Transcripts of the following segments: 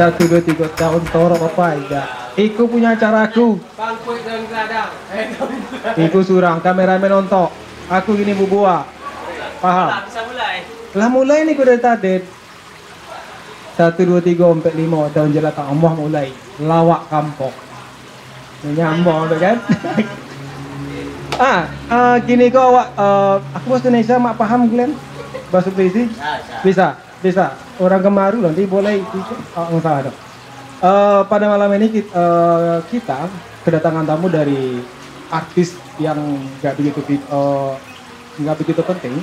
1, 2, 3 tahun torok apa ya. Iku punya acaraku. Iku surang kameramen nonton. Aku gini bubua. Paham? Bisa mulai. Lah mulai nih dari tadi. 1, 2, 3, 4, 5 tahun jelas tak amoh mulai. Lawak kampung. Nyambung kan? Gini kok awak. Aku bahasa Indonesia mak paham Glenn. Bahasa Inggris? Bisa. Orang kemaru nanti boleh nggak salah dong. Pada malam ini kita kedatangan tamu dari artis yang nggak begitu penting,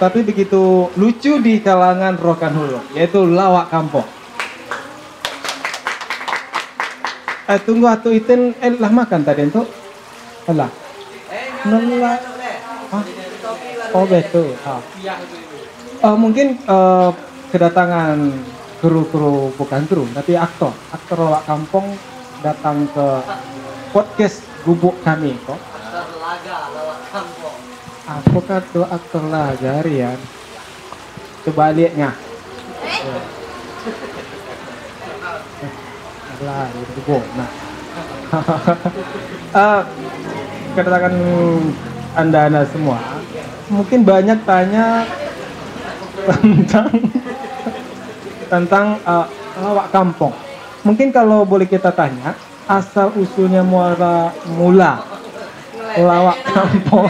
tapi begitu lucu di kalangan rock and roll, yaitu lawak kampung. Tunggu atuh iten lah makan tadi itu, lah. Nela. Oh betul. Mungkin kedatangan kru bukan kru tapi aktor lawak kampung datang ke podcast gubuk kami kok. Aktor laga lawak kampung. Aku kan tuh aktor laga Rian. Coba lihatnya. Lah gubuk. Nah. Kedatangan anda semua mungkin banyak tanya tentang lawak kampung. Mungkin kalau boleh kita tanya asal usulnya mula lawak kampung.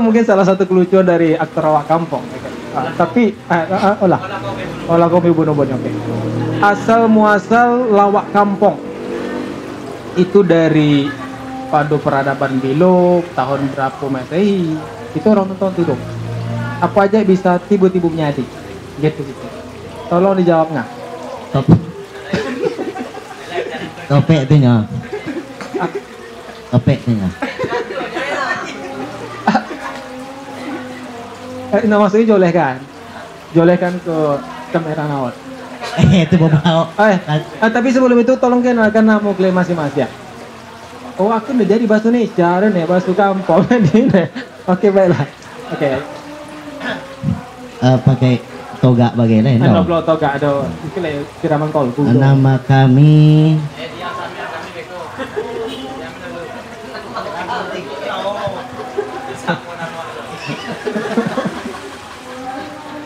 mungkin salah satu kelucuan dari aktor lawak kampung. Tapi olah kopi bunuh. Asal muasal lawak kampung itu dari Padu Peradaban Biluk tahun berapa Masehi. Itu orang tonton tuh dong. Apa aja bisa tiba-tiba nyadi. Gitu. Tolong dijawab nggak? Topek tu nya. Topek tu nya. Maksudnya jolehkan ke kamera nawat. Itu bawa. Tapi sebelum itu tolong kenalkan nama kalian masing-masing ya. Oh aku udah jadi bahasa Indonesia dan ya bahasa kampung ini. Oke baiklah. Oke. Pakai toga bagaimana? Ada belum toga ada. Ini siraman kolbu. Nama kami.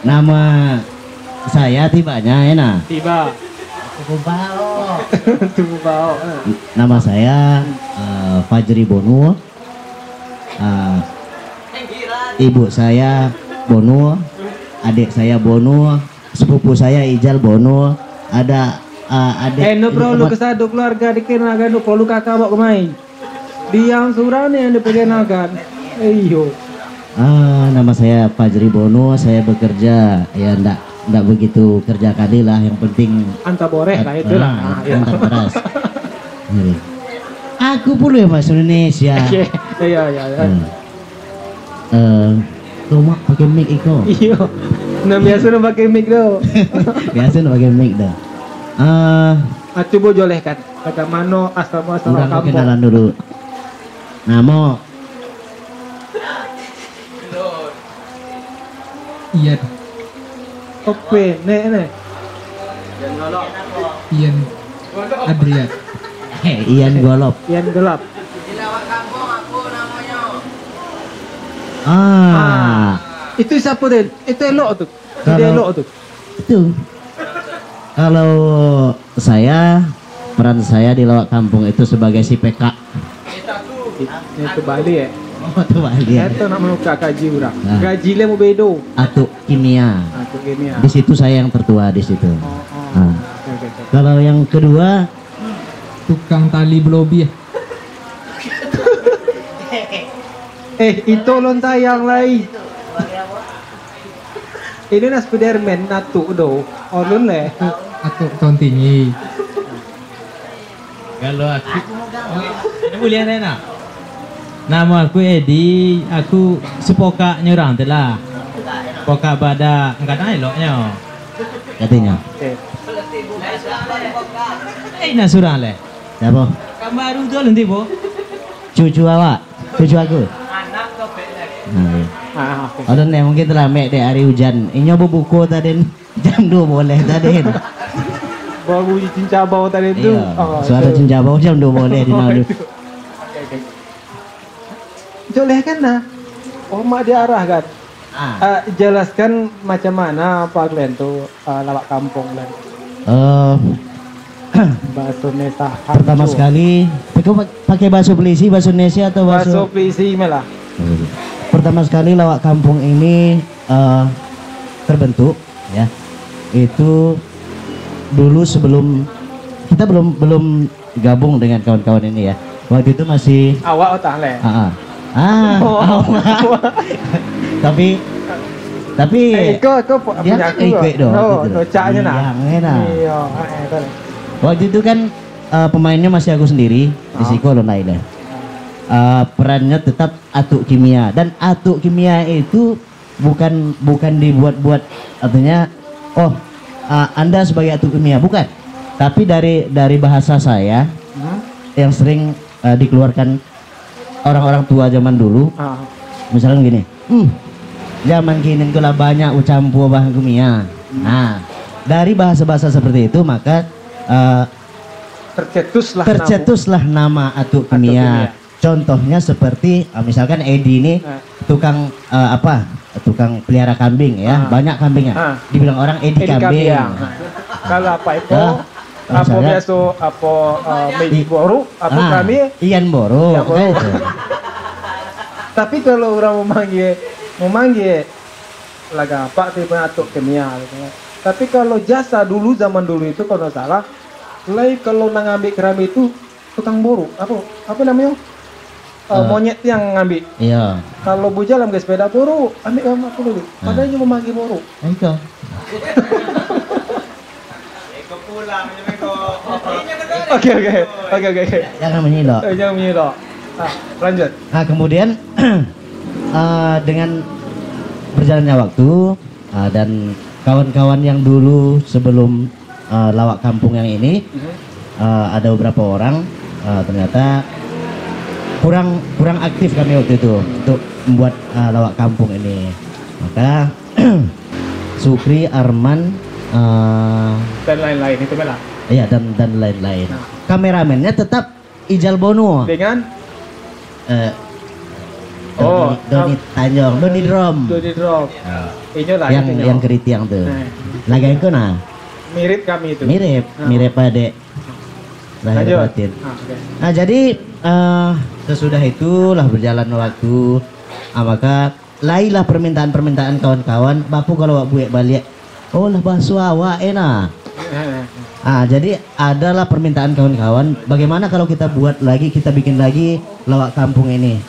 Nama saya tibanya enak. Tiba. Tubao. Nama saya Fajri Bonu. Ibu saya Bonu, adik saya Bonu, sepupu saya Ijal Bonu, ada adik. No perlu kesadu keluarga dikenalkan, no perlu kakak bawa kemain. Diam surane yang diperkenalkan. Iyo. Nama saya Fajri Bonu, saya bekerja ya ndak begitu kerja kadil lah, yang penting anta boreh lah itu lah. Antar beras. Aku pula ya bahasa Indonesia. Iya. Rumah pakai mic iko. Iya. Nah biasa nak pakai mic do. Biasa nak pakai mic dah. Coba jolehkan. Kata mano asal muasal kampung. Kenalan dulu. Nama. Ian. Oke, nek. Ian Adrian. Ian Golop. Ian gelap. Di lawak kampung aku namanya. Itu siapa deh? Itu elok tuh. Itu. Kalau peran saya di lawak kampung itu sebagai si PK. Itu Bali ya. Oh, itu Bali ya. Itu nak menuka gaji orang. Gaji le mau bedo. Atau kimia. Di situ saya yang tertua di situ. Okay. Kalau yang kedua Tukang tali belobi ya. Itu lontar yang lain. Ini nas Spiderman natu do. Olun le. Atau tahun tinggi. Kalau aku ini boleh nak. Nama aku Edi, aku sepoka nyerang telah. Poka pada enggak ada eloknya. katanya. Nak surang le. Siapa? Kamar baru tu nanti bo. Cucu awak, cucu aku. Anak topek lagi. Nah, ya. Oke. Ada nih mungkin telah mek dek hari hujan. Ini nyoba buku tadi jam 2 boleh tadi. Bawa bunyi cincabau tadi itu. Iya. Suara cincabau jam 2 boleh di nadu. Joleh kan nah. Oh mak diarah kan. Jelaskan macam mana Pak Glenn tuh lawak kampung Glenn. Bahasa Nesa. Pertama sekali, kau pakai bahasa Belisi, bahasa Indonesia atau Bahasa Pelisi melah. Pertama sekali lawak kampung ini terbentuk ya. Itu dulu sebelum kita belum gabung dengan kawan-kawan ini ya. Waktu itu masih Awak otak le. Tapi Iko dia punya aku. ikut dong. Oh, gitu. docanya nah. Yang enak. Iya, Waktu itu kan pemainnya masih aku sendiri di Siko Lonaila. Perannya tetap atuk kimia dan atuk kimia itu bukan dibuat-buat, artinya Anda sebagai atuk kimia bukan, tapi dari bahasa saya yang sering dikeluarkan orang-orang tua zaman dulu. Misalnya gini, zaman kini lah banyak campur bahan kimia. Nah, dari bahasa-bahasa seperti itu maka tercetuslah nama atuk kimia. Contohnya seperti misalkan Edi ini tukang tukang pelihara kambing ya, banyak kambingnya. Dibilang orang Edi kambing. Kalau apa itu? Apa biasa apa Meji Boru, apa kami Ian Boru. Tapi kalau orang memanggil laga apa tipe atuk kimia gitu. Tapi kalau jasa dulu zaman dulu itu kalau nggak salah, kalau ngambil keramik itu tukang boru, apa namanya? Monyet yang ngambil. Iya. Kalau bujal ambil sepeda boru, ambil kamu aku dulu. Padahal cuma manggil boru. Itu. Oke. Jangan menyilok. Jangan menyilok. Lanjut. Nah kemudian dengan berjalannya waktu dan kawan-kawan yang dulu sebelum lawak kampung yang ini ada beberapa orang ternyata kurang aktif kami waktu itu untuk membuat lawak kampung ini. Maka Sukri, Arman dan lain-lain itu belah. Iya dan lain-lain. Kameramennya tetap Ijal Bono Dengan Doni Tanjong, Doni Drom. Ini lah yang keritiang tuh. Lagi itu nah. Mirip kami itu. Mirip adek. Lahir batin. Nah jadi sesudah itulah berjalan waktu, maka lailah permintaan kawan-kawan. Bapu kalau buat balik, lah bakso awak enak. Jadi adalah permintaan kawan-kawan. Bagaimana kalau kita buat lagi, kita bikin lagi lawak kampung ini.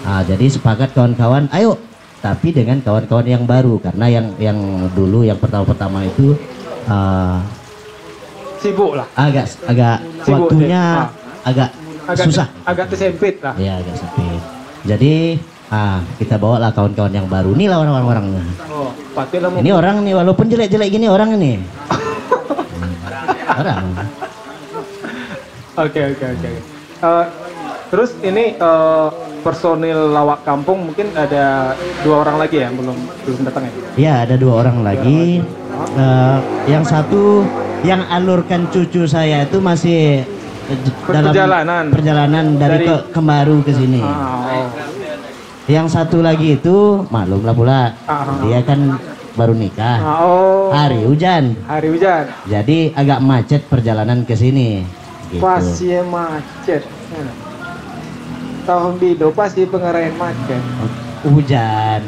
Jadi sepakat kawan-kawan, ayo. Tapi dengan kawan-kawan yang baru karena yang dulu yang pertama itu sibuk lah. Agak sibuk waktunya agak susah. Agak tersempit lah. Ya agak sempit. Jadi kita bawa lah kawan-kawan yang baru. Ini lah orang-orangnya. Ini orang nih walaupun jelek-jelek gini orang ini. Orang. Oke. Terus ini personil lawak kampung mungkin ada 2 orang lagi ya belum datang ya? Iya ada 2 orang lagi. Yang satu yang alurkan cucu saya itu masih dalam perjalanan dari Kembaru ke sini. Yang satu lagi itu maklum lah pula, dia kan baru nikah. Hari hujan. Jadi agak macet perjalanan ke sini. Gitu. Pasti macet. Tahun bido pasti pengarahan macet. Hujan.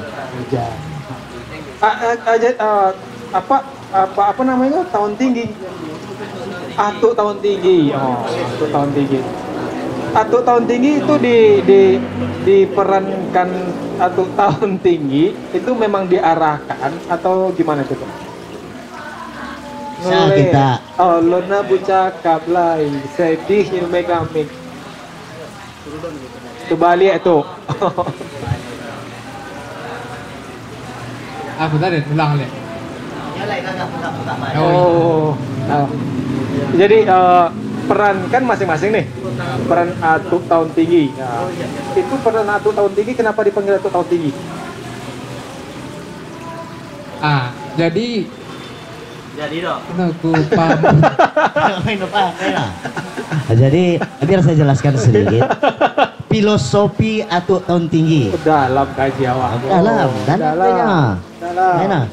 Apa namanya tahun tinggi? Atuk tahun tinggi. Atuk tahun tinggi. Atuk tahun tinggi itu diperankan atuk tahun tinggi itu memang diarahkan atau gimana itu? Kita lona bucakap lain sedih ilmu kami. Kembali itu. Apa tadi? Ulang deh. Jadi peran kan masing-masing nih. Peran atuk tahun tinggi. Itu peran atuk tahun tinggi kenapa dipanggil atuk tahun tinggi? Jadi dong. aku paham. Jadi biar saya jelaskan sedikit. Filosofi atuk tahun tinggi. Dalam kaji awak. Dalam. Dalam. Enak.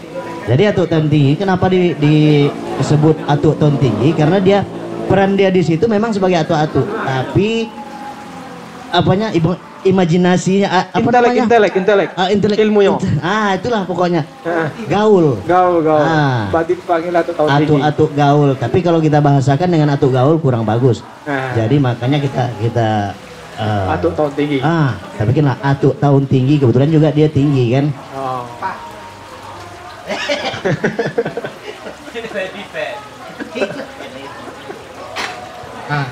Jadi atuk tahun tinggi kenapa disebut atuk tahun tinggi? Karena peran dia di situ memang sebagai atuk-atuk, tapi apanya imajinasinya Intelek. intelek Ilmunya. Itulah pokoknya. Gaul. Berarti dipanggil atuk tahun tinggi. Atuk gaul. Tapi kalau kita bahasakan dengan atuk gaul kurang bagus. Jadi makanya kita atuk tahun tinggi. Tapi kan atuk tahun tinggi, kebetulan juga dia tinggi kan.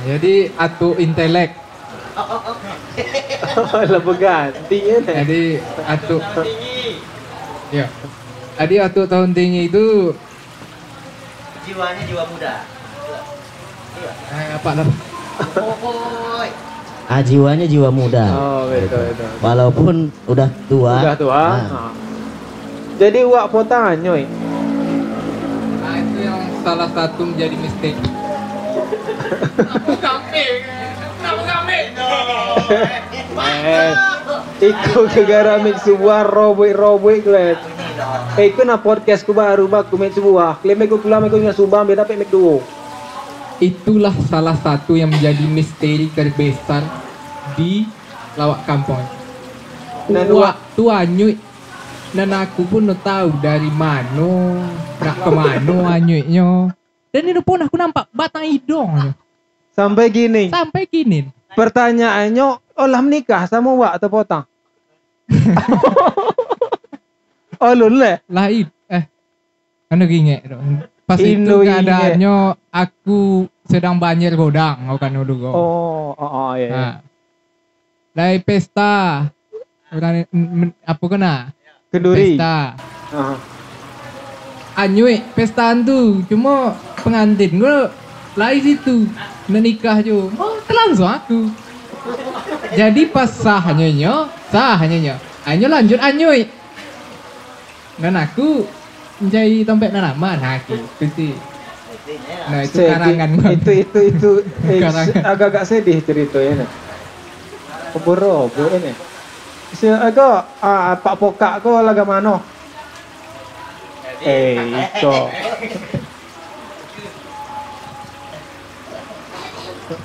Jadi atuk intelek. Lebih ganti ya. Jadi atuk ya. Jadi atuk tahun tinggi itu Jiwanya jiwa muda. apa lah? Jiwanya jiwa muda. Betul. Walaupun udah tua. Jadi wak potang nyoy. Itu yang salah satu menjadi mistake. Iku gegara mik sebuah robek klet. Iku na podcast ku baru ku mik sebuah. Klem ku kula mik subang beda pe mik duo. Itulah salah satu yang menjadi misteri terbesar di lawak kampung. Dan Waktu anyuy dan aku pun no tahu dari mana nak ke mana anyuinya. Dan ini pun aku nampak batang hidung sampai gini. Pertanyaannya, olah menikah sama wak atau potang? Lun le. Lain anu ginge pas Indo itu keadaannya aku sedang banjir godang kan dulu. Iya. Dari pesta apa kena Kenduri. pesta anyuy pestaan tuh cuma pengantin gue lain situ menikah jo langsung aku jadi pas sah hanya anyo lanjut anyuy dan aku menjadi tompek nanaman haki itu karangan itu Karangan. agak-agak sedih ceritanya. Keboro ini. Agak Pak Pokak ko laga mano. Ito.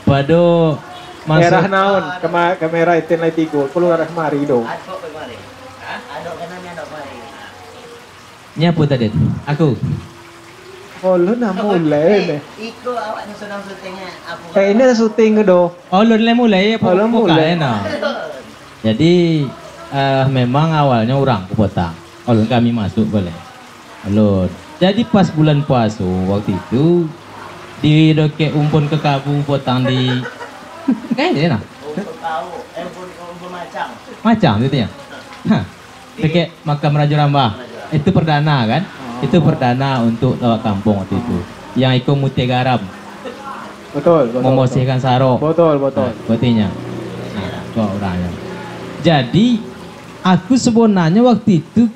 Pado Merah masuk naon kamera itin lai tigo. Kulo arah mari do. nyapu tadi. Aku. Lo na mulai ne. Iko awak sedang syutingnya apa? Ini ada syuting ke do. Lo mulai ya Lo mulai. Jadi memang awalnya orang ke Potang. Kami masuk boleh. Jadi pas bulan puasa waktu itu di doke umpun ke kabu Potang di kayaknya nah. Umpun Macam gitu ya. Doke makam Raja Rambah. Itu perdana kan? Itu perdana untuk lawak kampung waktu itu. Yang ikut muti garam, Betul. memosihkan sarok. Betul. Betinya. Nah, kok orangnya. Jadi aku sebenarnya waktu itu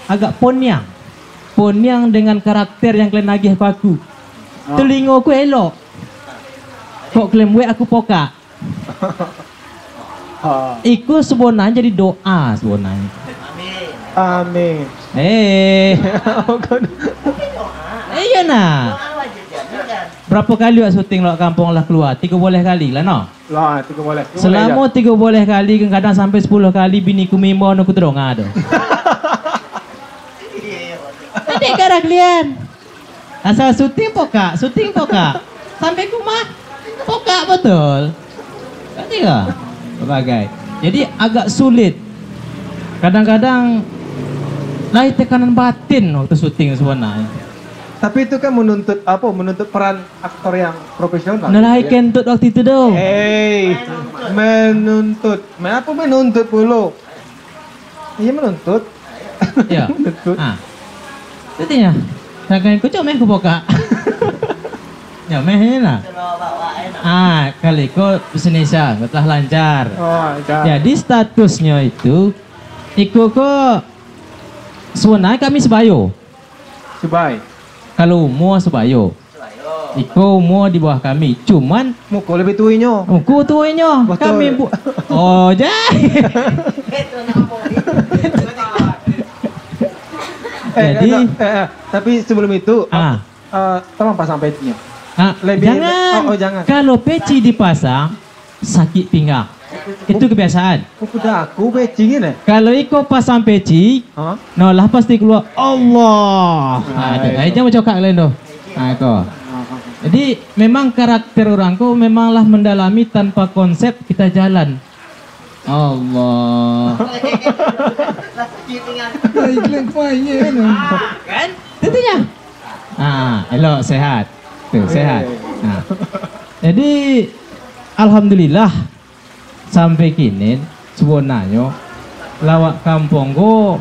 agak ponyang dengan karakter yang kalian nagih ke aku. Telingoku elok. Kok klaim aku poka. Iku sebenarnya jadi doa sebenarnya. Amin. Iya nah. Berapa kali wak syuting lawak kampung lah keluar? 3 boleh kali lah no. Lah, itu boleh. Selama 3 boleh kali, kadang sampai 10 kali biniku mimba aku teronga do. Tadi gara kalian. Asal syuting poka. Sampai kumah poka betul. Tadi enggak? Berbagai. Jadi agak sulit. Kadang-kadang lain tekanan batin waktu syuting sebenarnya. Tapi itu kan menuntut peran aktor yang profesional. Nalai kentut waktu itu dong. Menuntut. Apa menuntut pula? Iya menuntut. Ya. Menuntut. Jadinya, saya ku comeh ku boka. Nyomehnya nah. Kali ko bisnisnya telah lancar. Oh, Jadi statusnya itu iku ko sebenarnya kami sebayo. Sebai. Kalau umur sebayo. Iko umur di bawah kami. Cuman Muka lebih tuinyo. aku tuanya Betul. kami oh jadi Jadi tapi sebelum itu ah, tolong pasang pecinya. Lebih- jangan. oh, jangan. Kalau peci dipasang sakit pinggang. Itu kebiasaan. Udah aku peci ini. Kalau iko pasang peci, Hah? nolah pasti keluar Allah. Ah, Aja mau cokak kalian tuh. Nah, itu. Jadi memang karakter orangku memanglah mendalami tanpa konsep kita jalan. Allah. Kan? Tentunya. Elok sehat. Tuh, sehat. Nah. Jadi alhamdulillah sampai kini sebenarnya lawak kampung go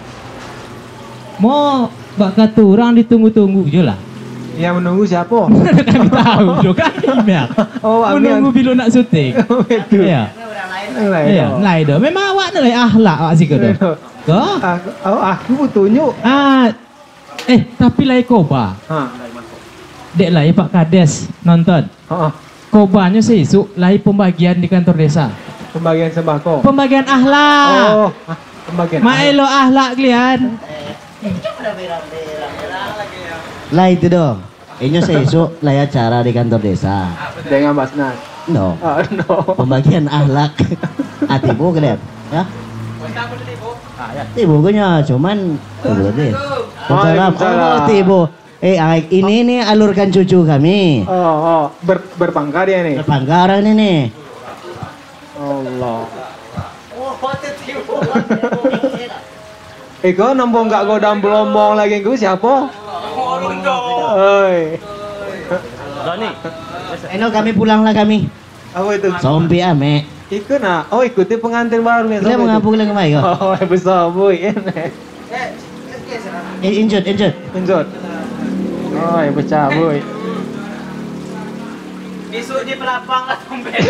mau bakat orang ditunggu-tunggu je lah. Yang menunggu siapa? Kami tahu juga kami ya. Oh, Menunggu bila nak syuting. Itu. Iya. Yang lain. Iya, lain dah. Memang awak ni akhlak awak sih kau. Kau? Aku butuhnya. Tapi lai koba. Hah. Dek lai Pak Kades nonton. Heeh. Kobanya sesuk lai pembagian di kantor desa. Pembagian sembako. Pembagian akhlak. Oh, pembagian. Maelo akhlak kalian. Lah itu dong. Ini sesuk lah acara di kantor desa. Dengan Mas Nas. No. Oh, no. Pembagian akhlak. Tibu kalian. Ya? Tibu punya cuman deh. Waalaikumsalam. Oh, tibu. Ini nih alurkan cucu kami. Oh, berpangkar ya nih. Pangkaran ini. Allah. Iko nembong gak godam belombong lagi gue siapa? Oi. Eno kami pulanglah kami. Apa itu? Zombie ame. Iko nah. Oh, ikuti pengantin baru nih. Kita mengapung lagi kemai kok. Oh, besar boy. Injut. Menjot. Oh, pecah boy. Besok di pelapang lah tombel.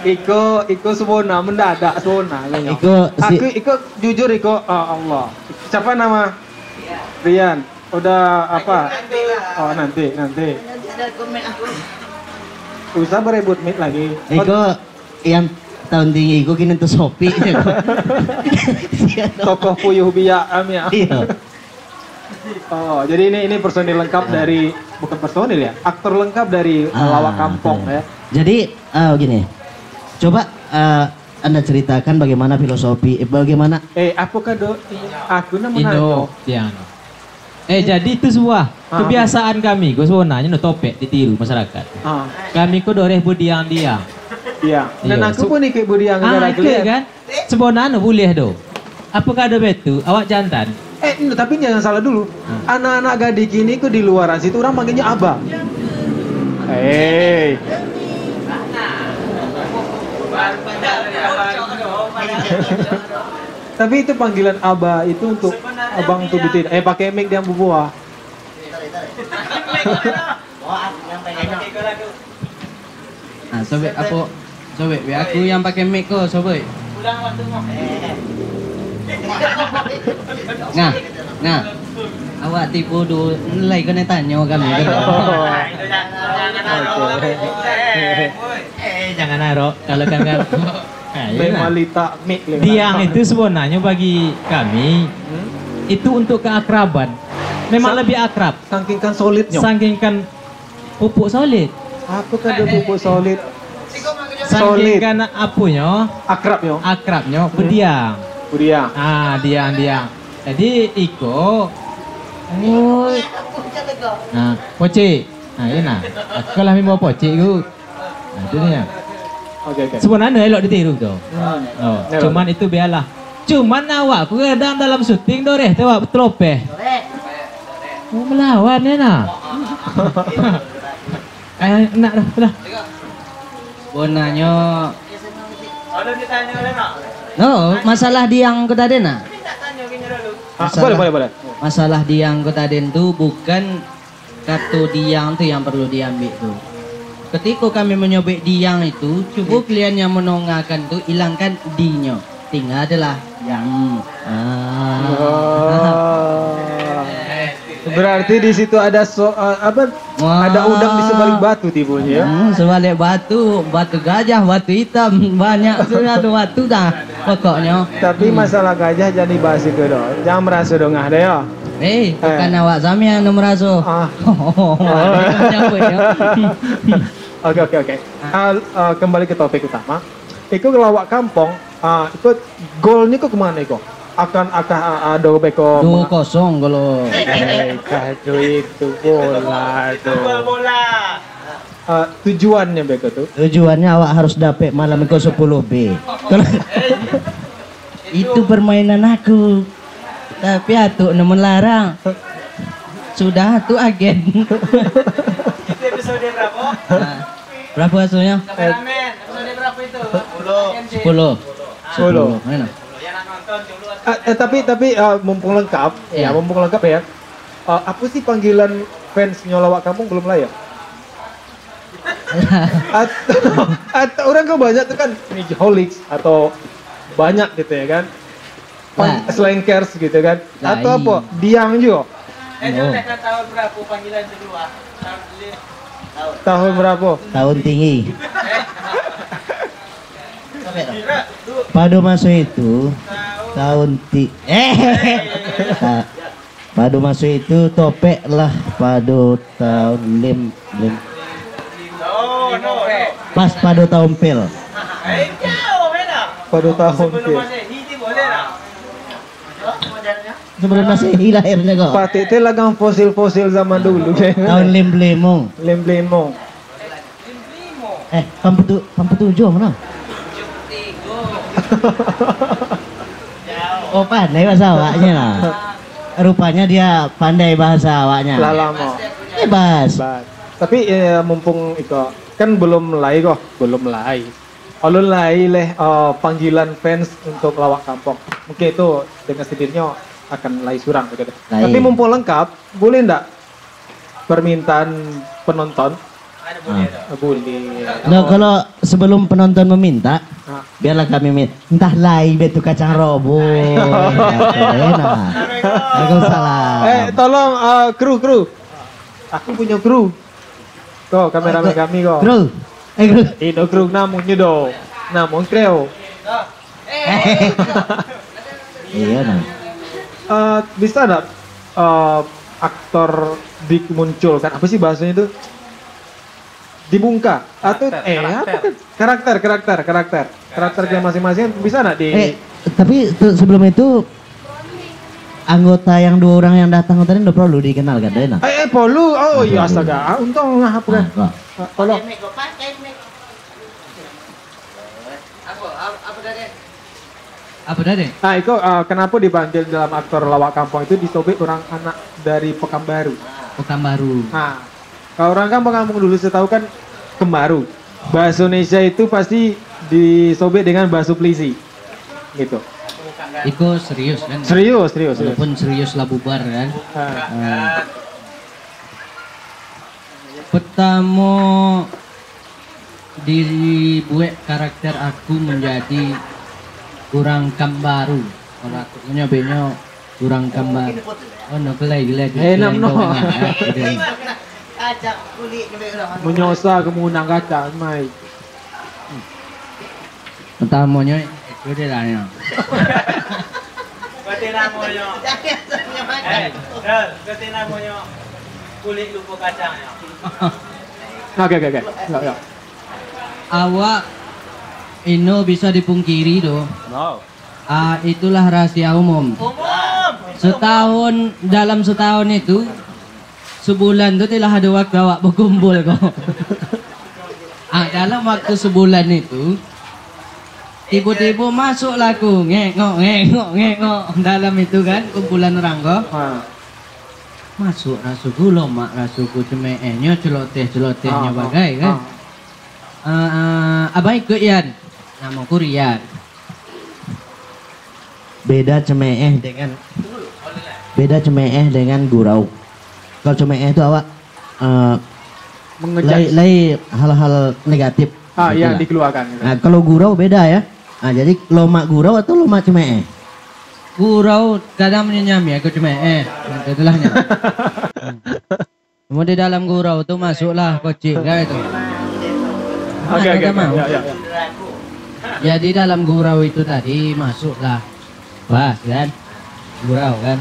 Iko sempurna mendadak sempurna kayaknya. Iko jujur Iko. Oh, Allah. Siapa nama? Rian. Udah apa? Oh, nanti. Ada komen aku. Usah berebut mic lagi. Iko yang tahun tinggi Iko kini tuh Sopi. Tokoh puyuh biak ya. Iya. Oh, jadi ini personil lengkap dari bukan personil ya, aktor lengkap dari lawak kampung ya. Jadi gini, coba Anda ceritakan bagaimana filosofi, bagaimana Apa kado? Aku nama Indo Tiano. Jadi itu sebuah kebiasaan kami. Gue sebenarnya no topek ditiru masyarakat. Kami ko doreh budiang diang. Iya. Dan Iya, aku pun ikut budi yang Itu kan? Sebenarnya boleh do. Apa kado betu? Awak jantan. Tapi jangan salah dulu. Anak-anak gadis gini kok di luaran situ orang panggilnya abang. Tapi itu panggilan aba itu untuk abang tuh betul. Pakai mic dia bubuah. Nah, sobek apa? Sobek, aku yang pakai mic kok, sobek. Nah, awak tipu dulu, nilai kena tanya kami. Jangan naro. Kalau kan. Malita mic. Diang itu sebenarnya bagi kami itu untuk keakraban. Memang lebih akrab. Saking kan solidnya. Saking kan pupuk solid. Apa kado pupuk solid? Saking kan apunya Akrab yo. akrabnya berdiang. Budia. Diang. Jadi iko. Nah, poci. Nah, ini nah. Kalau kami mau poci itu. Nah, itu dia. Oke. Sebenarnya elok ditiru tuh. Oh, Elok. cuman itu biarlah. Cuman awak aku kadang dalam syuting doreh tewak tropeh. Mau melawan ya nah. Nak dah. Bonanya, Ada ditanya oleh nak. no, masalah diang kota dena. Boleh. Masalah diang kota den tu bukan kartu diang tu yang perlu diambil tu. Ketika kami menyobek diang itu, cuba kalian yang menongakkan tu hilangkan di-nya. Tinggal adalah yang. Berarti di situ ada Wah. ada udang di sebalik batu tibunya ya. Sebalik batu, batu gajah, batu hitam, banyak sudah ada batu dah pokoknya. Tapi masalah gajah jadi bahas itu dong. Jangan merasa dong ada ya. Bukan awak Zami yang merasa. Ah. Oke. Kembali ke topik utama. Iku lawak kampung. Ikut golnya kok kemana Iko? Akan ada beko 2-0 kalau kado itu bola Itu bola. tujuannya beko tuh Tujuannya awak harus dapet malam itu 10B. Kalau itu permainan aku. Tapi atuk nemen larang. Sudah tuh agen. Itu episode berapa? Nah, berapa hasilnya? Kameramen, episode berapa itu? 10. Mana? Yang nak nonton dulu. tapi mumpung lengkap Iya. mumpung lengkap ya apa sih panggilan fans nyolawak kampung belum lah ya atau orang kan banyak tuh kan Mijaholics atau banyak gitu ya kan Nah. Slankers gitu kan Nah, atau apa Diang juga Dulu kan tahun berapa panggilan kedua? tahun berapa tahun tinggi. Pada masa itu pada masa itu topek lah pada tahun Oh, no. pas pada tahun pel. Jauh beda. pada tahun Sebelum ke masih hiji boleh lah. Modelnya. Sebelum masih lahirnya kok. Pak Tete lagang fosil-fosil zaman dulu kayaknya Tahun lemong. lem-lemong Pamputujo mana? Oh pandai bahasa awaknya lah. Rupanya dia pandai bahasa awaknya. lah lama Bebas. Tapi mumpung itu kan belum mulai kok, belum mulai. Kalau mulai panggilan fans untuk lawak kampung, mungkin itu dengan sendirinya akan mulai surang begitu. Lai. Tapi mumpung lengkap, boleh ndak permintaan penonton? Boleh. Nah, kalau sebelum penonton meminta, Ah. biarlah kami minta. Entah lai betu kacang robo. Waalaikumsalam. Tolong kru. Aku punya kru. Kok kameramen kami kok. Kru. Kru. Ini kru namanya do. Namun kreo. Iya nah. Bisa nggak aktor dimunculkan apa sih bahasanya itu dibungka atau apa kan karakternya masing-masing bisa nggak di Tapi sebelum itu anggota yang 2 orang yang datang tadi udah perlu dikenalkan deh nah. Polu iya astaga untung ngapa kan tolong apa tadi? itu kenapa dipanggil dalam aktor lawak kampung itu disobek orang anak dari Pekanbaru. Pekanbaru. Nah, kalau orang kampung dulu setahu kan Kembaru. Bahasa Indonesia itu pasti disobek dengan bahasa Plisi. Gitu. Iko serius kan? Serius. Walaupun serius lah bubar kan. Pertama dibuat karakter aku menjadi kurang Kambaru. Kalau aku nyobenya kurang Kambaru. Oh no, gila. Enak no. Ajak kulit ke orang. Menyosa kemunang kaca, mai. Pertamanya itu dia lah ya. Kati namanya. Kati namanya kulit lupa kacang ya. Oke. Enggak. Awak Ino bisa dipungkiri doh. Itulah rahasia umum. Dalam setahun itu sebulan itu telah ada waktu awak berkumpul kok. Dalam waktu sebulan itu tiba-tiba masuklah aku ngengok dalam itu kan kumpulan orang kok. Masuk rasuku lomak rasuku cemeehnya celoteh-celotehnya bagai kan. Abang ikut Yan. Namaku Rian. Beda cemeeh dengan gurau. Kalau cemeeh itu awak Mengejak. lay hal-hal negatif. Yang Itulah. dikeluarkan gitu. Nah, kalau gurau beda ya. Nah, jadi lomak gurau atau lomak cemeeh? gurau kadang menyami aku cuma itulah nya. Cuma di dalam gurau tuh masuklah kocik kan itu. Oke, Mana oke. tak mau? Ya, ya. Jadi dalam gurau itu tadi masuklah pas kan gurau kan.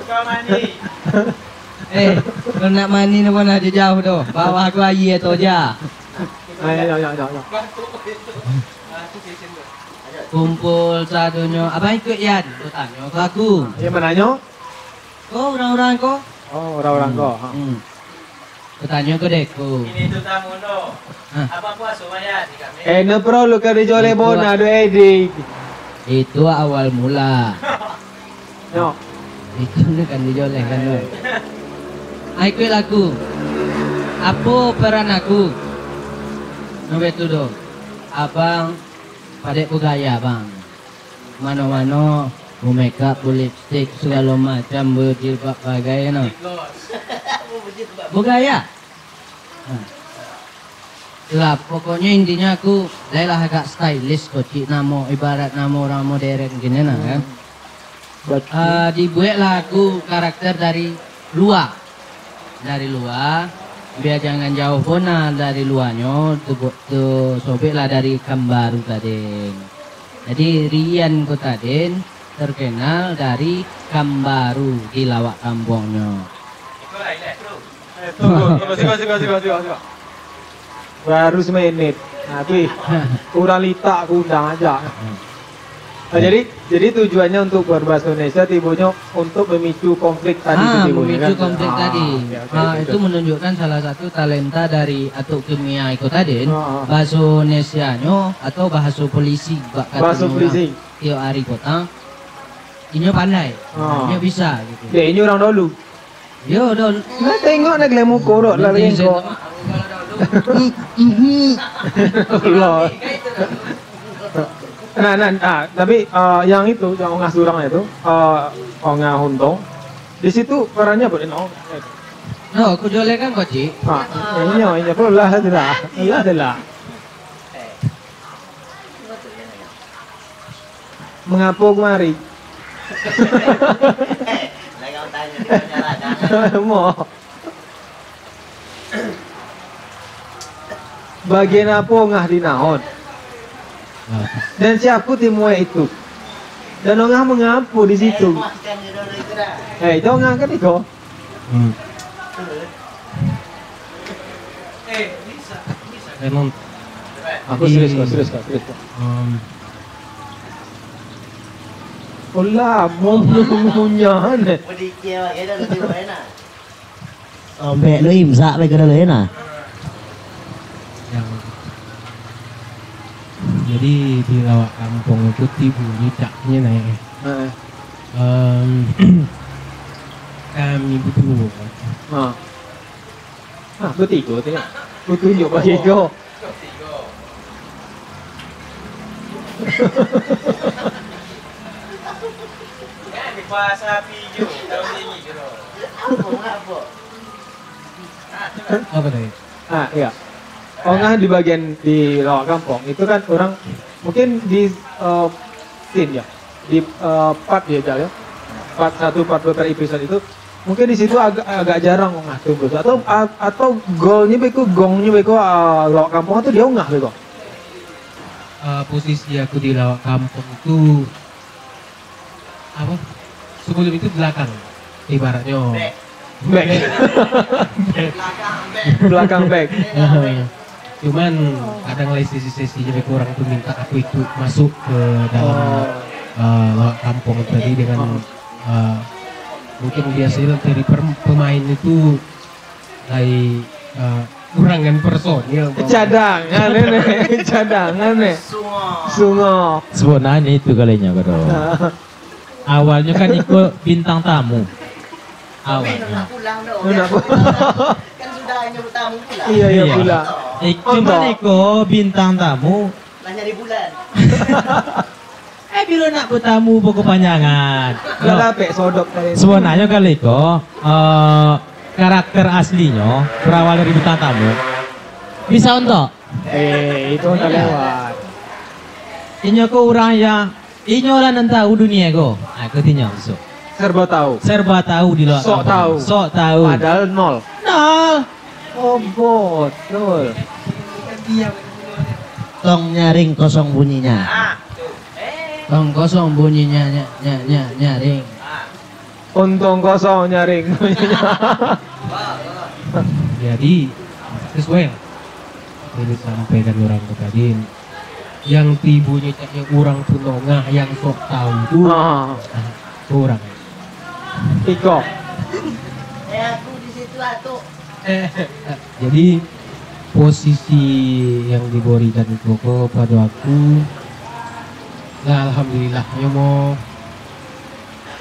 Kau mandi. Kalau nak mani ni pun ada jauh tu. Bawa aku air tu aja. Ya, ya, ya, ya. Kumpul sadunya. Abang ikut Yan. Tu tanya ke aku. Yang menanya? Kau orang-orang kau? Oh, orang-orang kok. Tu tanya ke deku. Ini tu tamu no. Hah. Apa puasa bayar di kami? No perlu ka di jole bona do edik. Itu awal mula. No. Itu ni kan dijoleh kan tu. Ikut aku. Apa peran aku? Nabe tu do. Abang padek ku gaya bang. Mano-mano bu make up, bu lipstick, segala macam, bu jilbab bagai no. Bu gaya. Lah pokoknya intinya aku lah agak stylish kocik namo ibarat namo orang modern gini nah kan. Dibuatlah aku karakter dari luar. Dari luar biar jangan jauh pun dari luarnya tu sobeklah dari Kambaru tadi. Jadi Rian ku tadi terkenal dari Kambaru di lawak kampungnya. Ikut lah, bro. Tunggu. Baru semenit. Tapi kurang lita aku undang aja. Nah, jadi tujuannya untuk berbahasa Indonesia tibonya untuk memicu konflik tadi itu tibonya, memicu kan? konflik tadi. Oke, Itu menunjukkan salah satu talenta dari Atuk Kimia itu tadi. Ah. Bahasa Indonesianya atau bahasa polisi. Bahasa polisi. Tio Ari Kota. Ini pandai. Ah. Ini bisa gitu. Dia ini orang dulu. Yo don. Nah, tengok nak lemu korok lah tengok. Allah. Nah, tapi yang itu, yang ongah surang itu, ongah huntong, di situ perannya boleh no. No, aku jolek kan koci. Ini perlu lah adalah. Mengapa kemari? Lagi kau tanya dia jalan. Mau. Bagian apa ongah di nahon? Dan siapa timuai itu? Dan ongah mengapu di situ. Maskan di dulu itu dah. Itu ongah kan itu? Bisa. Emang Aku serius kok. Olah, mau punya nih. Berdikir lah, kita lebih enak. Sampai lu imsak baik ke dalam nah. yang jadi di lawak kampung itu tibunya caknya naik. Kami butuh Bertiga tu ni. Aku tunjuk bagi kau. Kan di pasar pijo, tahu tinggi je tu. Apa? apa tadi? Iya. Ongah di bagian di lawak kampung itu kan orang mungkin di scene ya, di part dia aja ya, part 1, part 2 per episode itu mungkin di situ agak jarang ongah tunggu atau golnya beko gongnya beko lawak kampung atau dia ongah beko. Posisi aku di lawak kampung itu apa? Sebelum itu belakang ibaratnya. Back. Belakang back. Cuman kadang lagi sesi-sesinya beko orang tuh minta aku ikut masuk ke dalam lawak kampung tadi dengan mungkin biasanya dari pemain itu dari kurangan personil. Cadangan nih. Sungo. Sebenarnya itu kalinya kado. Awalnya kan ikut bintang tamu. Awalnya. Nak pulang dah. Nak Kan sudah nyuruh tamu pulang. Iya pula. Cuma ikut bintang tamu. Lah nyari bulan. Bila nak bertamu pokok panjangan. Gak dapet sodok tadi. Sebenarnya kali kok karakter aslinya berawal dari bintang tamu bisa untuk Itu udah lewat. Inyo ko orang yang inyo lah nan tahu dunia ko. Aku tinyo so. Serba tahu. Serba tahu di luar. Sok kampung. tahu. Sok tahu. Padahal nol. Nol. Oh betul. Tong nyaring kosong bunyinya. Tong kosong bunyinya nyaring. Untung kosong nyaring. Jadi sesuai ini sampaikan orang itu tadi yang tibunya yang orang punongah yang sok tahu itu Ah, orang. Iko. Jadi posisi yang diberikan itu kepada aku, nah alhamdulillah ya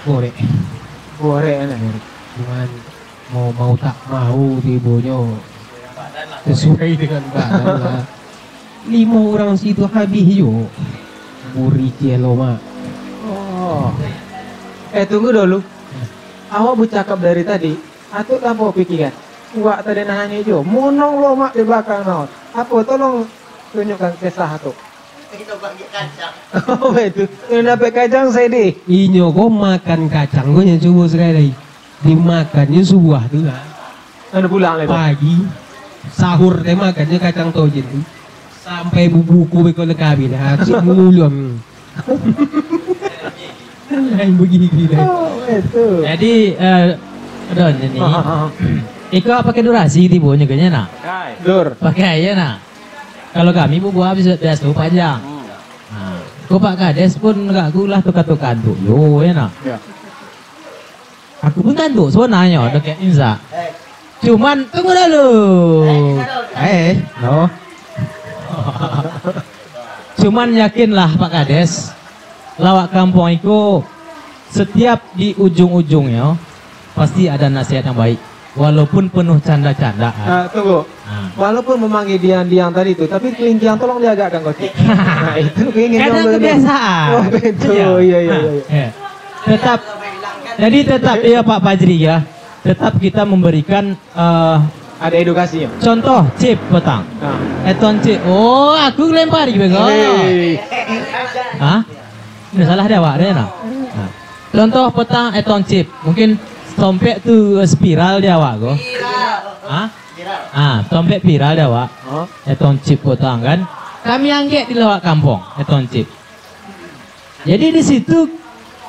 boleh cuman mau tak mau tibunya sesuai dengan badan lah. 5 orang situ habis yo buri cielo mak. Oh. Tunggu dulu. Awak bercakap dari tadi. Atau apa pikiran? Wak tadi nanya jo. Monong lo mak di belakang naon. Apa tolong tunjukkan kisah itu. Kita bagi kacang. Oh itu. Yang dapat kacang saya deh. Inyo kok makan kacang gue yang coba sekali dimakannya sebuah tuh kan. Anu pulang itu. Pagi sahur teh makannya kacang tojin tuh sampai bubuku bekal kabin hati mulun. Lain begini deh. Oh itu. Jadi Don ini. Iko pakai durasi tibunya kayaknya nak. Dur. Pakai aja nak. Kalau kami bubu habis biasa panjang. Nah, kok Pak Kades pun nggak kulah tukar-tukar tuh. Yo enak. Ya. Aku pun kan tuh sebenarnya udah kayak Inza. Cuman tunggu dulu. No. Cuman yakinlah Pak Kades, lawak kampung itu setiap di ujung-ujungnya pasti ada nasihat yang baik. Walaupun penuh canda-candaan. Tunggu. Nah. Walaupun memanggil diang tadi itu, tapi kelindian tolong diagakkan kocik. Nah itu keingin Kadang kebiasaan. Oh betul. Iya. Ya. Tetap. Jadi tetap ya Pak Fajri ya. Tetap kita memberikan Ada edukasinya. contoh chip petang. Nah. Eton chip. Oh, aku lempar juga. Hey. Hah? Ini salah dia Pak, dia nah. Contoh petang eton chip. Mungkin tompek tuh spiral dia Pak go. Hah? Tompek spiral dia Pak. Oh. Eton chip petang kan. Kami angkat di lawak kampung eton chip. Jadi di situ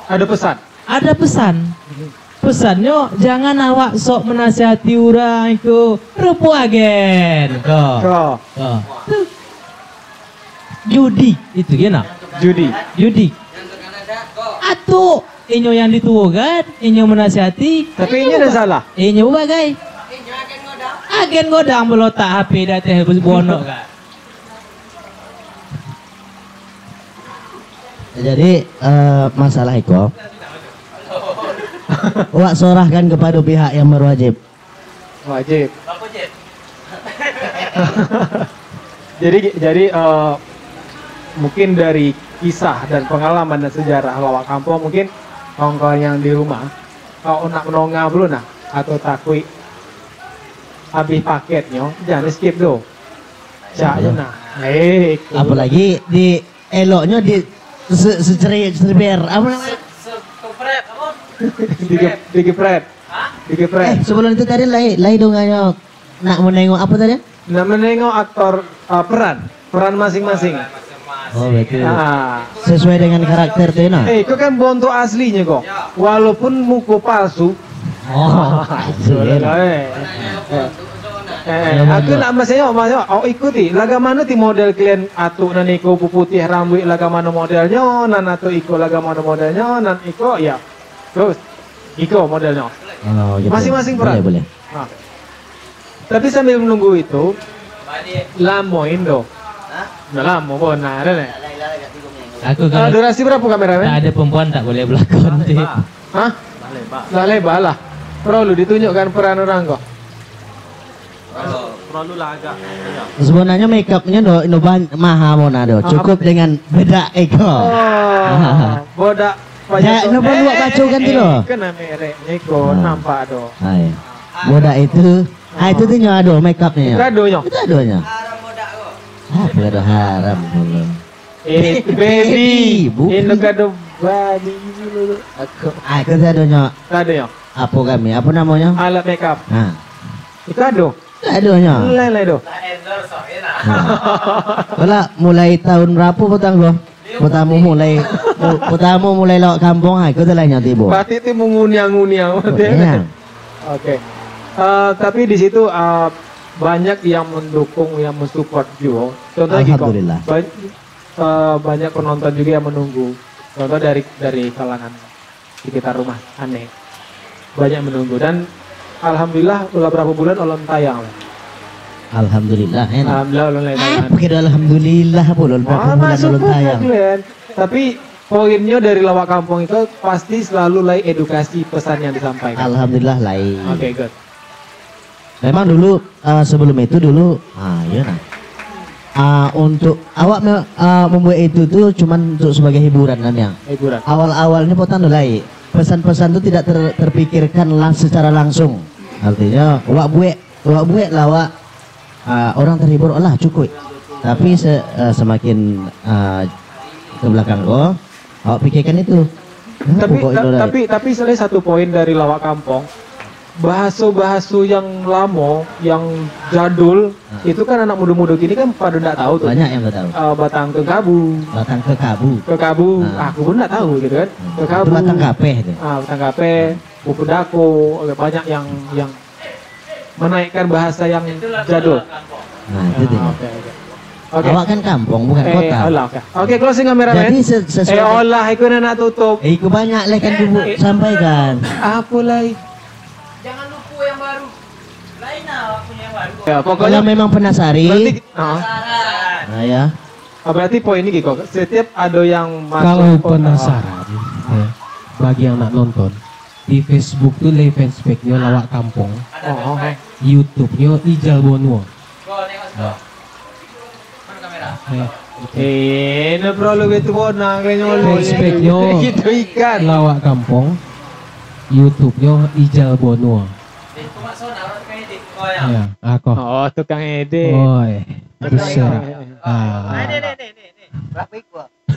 Ada pesan. ada pesan. Pesannya jangan awak sok menasihati orang itu rupu agen. Kok. Judi itu gimana? Judi. Atuh inyo yang dituakan, inyo menasihati. Tapi ini ada salah. Inyo bagai. Agen godang belotak HP dateh habis bonok kan. Jadi masalah itu wak sorahkan kepada pihak yang berwajib. Wajib. jadi mungkin dari kisah dan pengalaman dan sejarah lawak kampung mungkin kawan-kawan yang di rumah kalau nak menongah belum nah atau takui habis paketnya jangan skip do. Caknya nah. Apalagi di eloknya di secer apa namanya? Digepret. Sebelum itu tadi lain dongannya nak menengok apa tadi? Nah menengok aktor peran masing-masing. Oh betul. Nah, Sesuai dengan karakter tuh nah. itu kan bonto aslinya kok. Walaupun muka palsu. Oh, Aku nak masanya, oh ikuti. Laga mana ti model kalian atu nan iko putih rambut laga mana modelnya, nan atu iko laga mana modelnya, nan iko ya. Terus iko modelnya. Oh, gitu. Masing-masing peran. Boleh. Nah. Tapi sambil menunggu itu, lamoin do. Nah, lamo bona ada nih. Aku kalau Durasi berapa kameramen? tak ada perempuan tak boleh berlakon. Hah? Laleba lah. Perlu ditunjukkan peran orang kok. Sebenarnya make upnya do mahal mona do. Cukup dengan bedak eko. Oh, bodak. Ya, no perlu baca kan tu lo. Kena merek neko nampak do. Bodak itu, itu tuh nyado make upnya. Kadonya. Itu adonya. Apa ada haram dulu? Baby, Bukan. ini kado babi dulu. Aku ada nyok. Kado ya, Apa kami? Apa namanya? alat makeup. Nah, Itu kado. ada nyok. Lele do. Tak endorse so, enak. Kalau mulai tahun berapa potang lo? Potamu mulai lewat kampung aku tuh lainnya tiba. Berarti itu mengunyah-ngunyah. Iya. Oke. Tapi di situ banyak yang mendukung, yang mensupport juga. Contohnya gitu. Alhamdulillah. Banyak penonton juga yang menunggu. Contoh dari kalangan sekitar rumah aneh. Banyak menunggu dan alhamdulillah udah berapa bulan ulun tayang. Alhamdulillah enak. Alhamdulillah ulun tayang. Apa kira alhamdulillah bolon berapa bulan Masuk bolon tayang. Glenn. Tapi poinnya dari lawak kampung itu pasti selalu lay edukasi pesan yang disampaikan. Alhamdulillah lain. Oke, good. Memang dulu sebelum itu dulu ya nah. Untuk awak membuat itu tuh cuman untuk sebagai hiburan kan yang. Hiburan. Awal-awalnya potan mulai pesan-pesan itu tidak terpikirkan secara langsung. Artinya awak buat lawak orang terhibur olah cukup. Tapi semakin ke belakang kok awak pikirkan itu. Tapi salah satu poin dari lawak kampung, bahasa-bahasa yang lama, yang jadul, itu kan anak muda-muda gini kan pada nggak tahu tuh. Banyak yang nggak tahu. Batang ke kabu, Batang ke kabu. aku pun nggak tahu gitu kan. Ke Itu kabu, batang kapeh itu. batang kape, buku dako, banyak yang menaikkan bahasa yang jadul. Nah, itu dia. Oke. Awak kan kampung bukan kota. Oke, closing kameramen. Jadi sesuatu olah, aku nak tutup. iku banyak lah kan ibu sampaikan. Apa lagi? Jangan lupa yang baru. Lain lah punya yang baru. Ya, Kalau pokoknya memang penasari, berarti, Saran. nah ya. berarti poin ini kok. Setiap ada yang masuk. Kalau penasaran, ya, bagi yang nak nonton, di Facebook tuh lay fanspage-nya lawak kampung, YouTube-nya Ijal Bonwo. Go, nengok go. Mana kamera? No perlu gitu bona kayaknya Fanspage-nya gitu ikan. lawak kampung, YouTube-nya Ijal Bonwo. Cuma sona orang kayak di. Oh ya. Ya, aku. Oh, tukang edit. Oi, besar.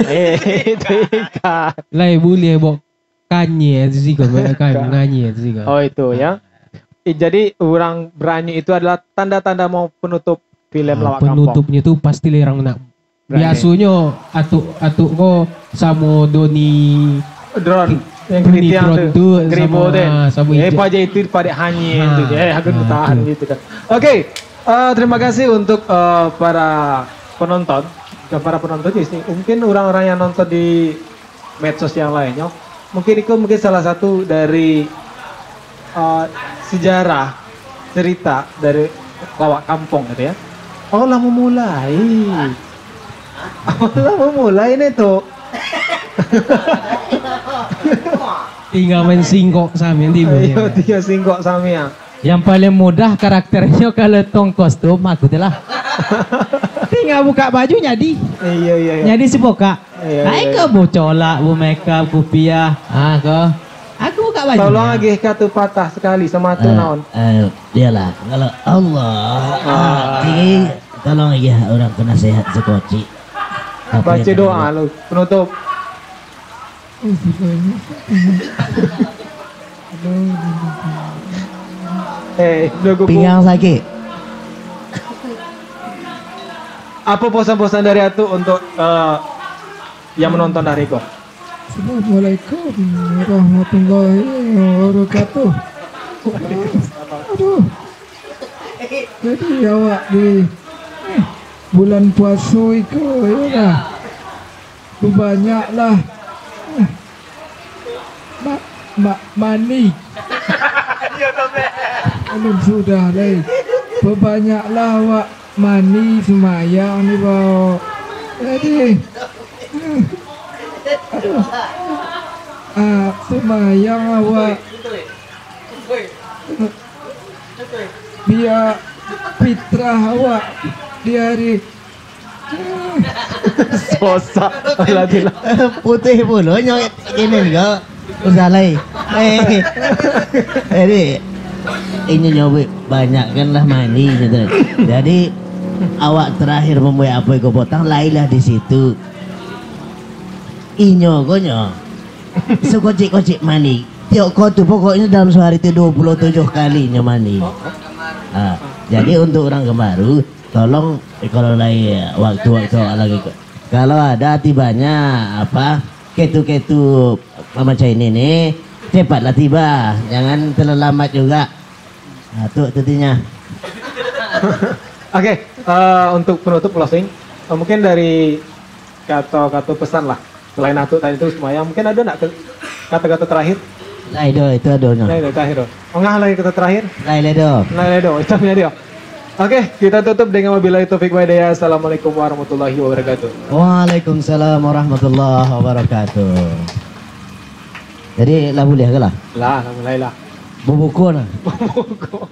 Itu ikan. Lai boleh bok kanye sih kan, nganye sih kan. Oh, itu ya. Jadi orang berani itu adalah tanda-tanda mau penutup film lawak kampung. Penutupnya tuh pasti lerang nak. Berani. Biasanya atuk ko sama Doni Drone yang Doni kritian drone tuh tuh Gribo deh. sama Pada itu pada hanyir Ah, tuh. Aku ah, tahan tuh. gitu kan. Oke, terima kasih untuk para penonton. Para penonton sih. Mungkin orang-orang yang nonton di medsos yang lainnya. Mungkin itu mungkin salah satu dari sejarah cerita dari lawak kampung gitu ya. Oh lah memulai. Oh lah memulai nih tuh. tinggal main singkok sama yang Ayo tiga singkok Samia. Yang paling mudah karakternya kalau tong kostum aku tuh lah. Tinggal buka baju jadi. Iya. Jadi si boka. Iya, Nah, iya, ke bu colak, bu makeup, bu piah. Aku buka baju. Tolong lagi kata patah sekali sama tuh naon. Dialah kalau Allah ini tolong ya orang kena sehat sekoci. Baca doa lu penutup. Udah gue Pinggang sakit. apa pesan-pesan dari Atu untuk yang menonton dari kok? Assalamualaikum warahmatullahi wabarakatuh. Aduh. Jadi awak di bulan puasa itu ya banyaklah mani. Belum sudah lagi. Banyaklah awak mani semayang nih bawa. Jadi semayang awak biar fitrah awak di hari Sosa alhamdulillah. Putih puluh nyok gini enggak usah lagi. Jadi ini nyoba banyak kan lah mandi gitu. Jadi awak terakhir membuat apa yang kau potong lailah di situ. Inyo konyo. Sekocik-kocik mani. Tiok kau tuh pokoknya dalam sehari itu 27 kalinya mani. Jadi untuk orang Gemaru, tolong kalau lagi waktu-waktu lagi kalau ada tibanya apa ketu-ketu macam ini nih, cepatlah tiba, jangan terlalu lambat juga. Tuh tetinya. Oke, untuk penutup closing, mungkin dari kata-kata pesan lah. Selain Atuk tadi itu semuanya, mungkin ada nggak kata-kata terakhir? Nah itu adonya. Nah itu terakhir. Enggak lagi kata terakhir? Nah itu dia. Oke, kita tutup dengan wabillahi taufik wa hidayah. Assalamualaikum warahmatullahi wabarakatuh. Waalaikumsalam warahmatullahi wabarakatuh. Jadi lah boleh ke lah? Lah, mulailah. Bubuku nah. Buku.